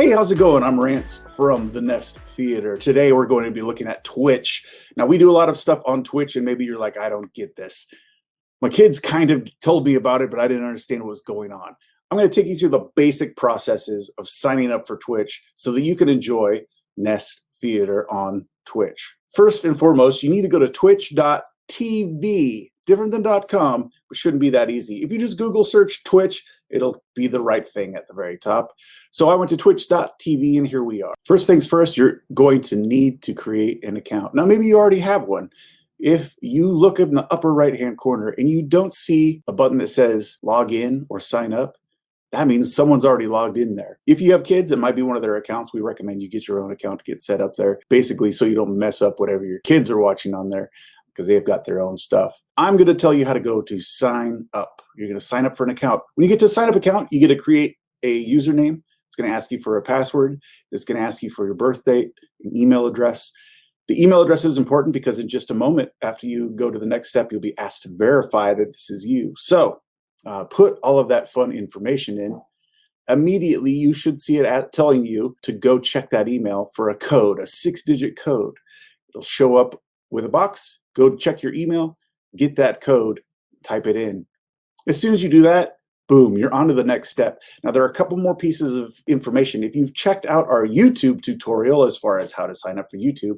Hey, how's it going? I'm Rance from the Nest Theater. Today we're going to be looking at Twitch. Now, we do a lot of stuff on Twitch, and maybe you're like, I don't get this. My kids kind of told me about it, but I didn't understand what was going on. I'm going to take you through the basic processes of signing up for Twitch so that you can enjoy Nest Theater on Twitch. First and foremost, you need to go to twitch.tv. Different than .com, but shouldn't be that easy. If you just Google search Twitch, it'll be the right thing at the very top. So I went to twitch.tv and here we are. First things first, you're going to need to create an account. Now, maybe you already have one. If you look in the upper right-hand corner and you don't see a button that says log in or sign up, that means someone's already logged in there. If you have kids, it might be one of their accounts. We recommend you get your own account to get set up there, basically so you don't mess up whatever your kids are watching on there, because they've got their own stuff. I'm going to tell you how to go to sign up. You're going to sign up for an account. When you get to sign up account, you get to create a username. It's going to ask you for a password. It's going to ask you for your birth date, an email address. The email address is important because in just a moment after you go to the next step, you'll be asked to verify that this is you. So put all of that fun information in. Immediately, you should see it telling you to go check that email for a code, a 6-digit code. It'll show up with a box. Go check your email, get that code, type it in. As soon as you do that, boom, you're on to the next step. Now, there are a couple more pieces of information. If you've checked out our YouTube tutorial as far as how to sign up for YouTube,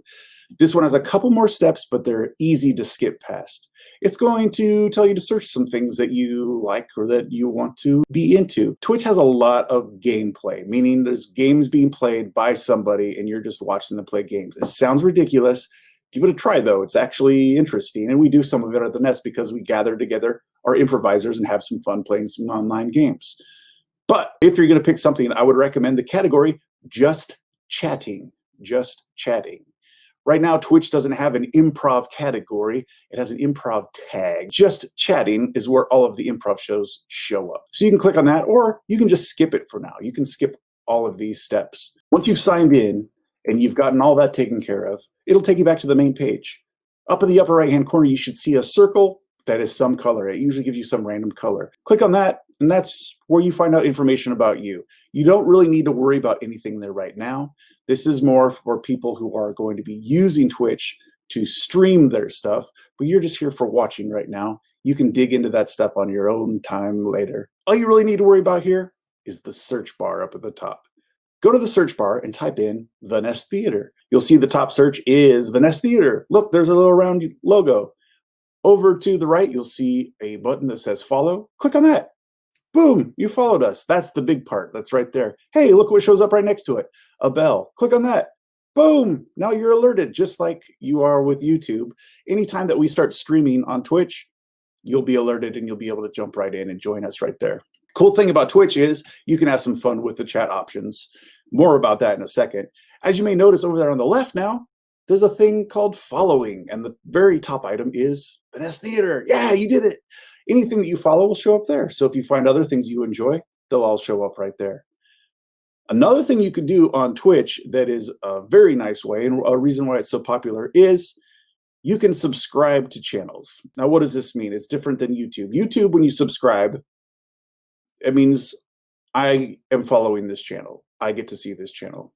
this one has a couple more steps, but they're easy to skip past. It's going to tell you to search some things that you like or that you want to be into. Twitch has a lot of gameplay, meaning there's games being played by somebody and you're just watching them play games. It sounds ridiculous. Give it a try, though. It's actually interesting. And we do some of it at the Nest because we gather together our improvisers and have some fun playing some online games. But if you're going to pick something, I would recommend the category Just Chatting. Just Chatting. Right now, Twitch doesn't have an improv category. It has an improv tag. Just Chatting is where all of the improv shows show up. So you can click on that, or you can just skip it for now. You can skip all of these steps. Once you've signed in and you've gotten all that taken care of, it'll take you back to the main page. Up in the upper right-hand corner, you should see a circle that is some color. It usually gives you some random color. Click on that, and that's where you find out information about you. You don't really need to worry about anything there right now. This is more for people who are going to be using Twitch to stream their stuff, but you're just here for watching right now. You can dig into that stuff on your own time later. All you really need to worry about here is the search bar up at the top. Go to the search bar and type in The Nest Theater. You'll see the top search is The Nest Theater. Look, there's a little round logo. Over to the right, you'll see a button that says follow. Click on that. Boom, you followed us. That's the big part. That's right there. Hey, look what shows up right next to it. A bell. Click on that. Boom, now you're alerted, just like you are with YouTube. Anytime that we start streaming on Twitch, you'll be alerted and you'll be able to jump right in and join us right there. Cool thing about Twitch is you can have some fun with the chat options. More about that in a second. As you may notice over there on the left now, there's a thing called following, and the very top item is the Nest Theater. Yeah, you did it. Anything that you follow will show up there. So if you find other things you enjoy, they'll all show up right there. Another thing you could do on Twitch that is a very nice way, and a reason why it's so popular, is you can subscribe to channels. Now, what does this mean? It's different than YouTube. YouTube, when you subscribe, it means I am following this channel. I get to see this channel.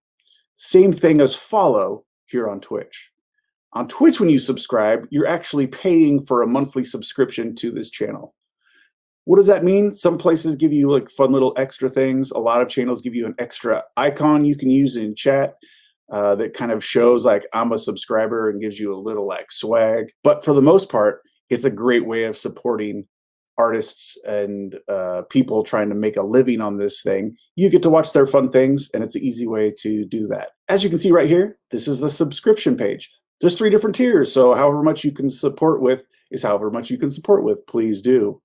Same thing as follow here on Twitch. On Twitch, when you subscribe, you're actually paying for a monthly subscription to this channel. What does that mean? Some places give you like fun little extra things. A lot of channels give you an extra icon you can use in chat that kind of shows like I'm a subscriber and gives you a little like swag. But for the most part, it's a great way of supporting artists and people trying to make a living on this thing. You get to watch their fun things, and it's an easy way to do that. As you can see right here, this is the subscription page. There's 3 different tiers, so however much you can support with is however much you can support with. Please do.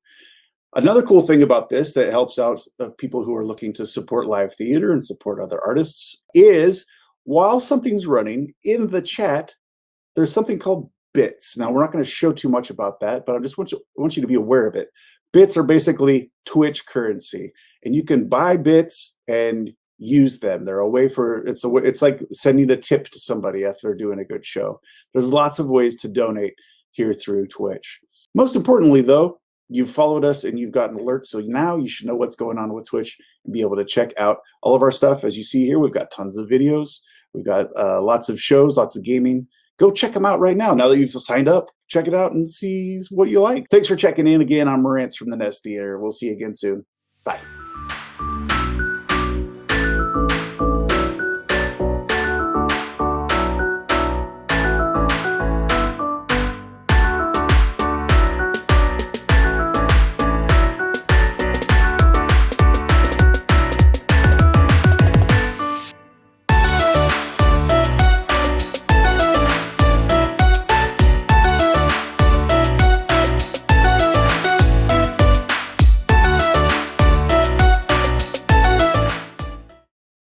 Another cool thing about this that helps out people who are looking to support live theater and support other artists is while something's running in the chat, there's something called bits. Now, we're not going to show too much about that, but I just want you to be aware of it. Bits are basically Twitch currency, and you can buy bits and use them. They're a way for, it's like sending a tip to somebody after they're doing a good show. There's lots of ways to donate here through Twitch. Most importantly, though, you've followed us and you've gotten alerts. So now you should know what's going on with Twitch and be able to check out all of our stuff. As you see here, we've got tons of videos. We've got lots of shows, lots of gaming. Go check them out right now. Now that you've signed up, check it out and see what you like. Thanks for checking in again. I'm Marantz from the Nest Theater. We'll see you again soon. Bye.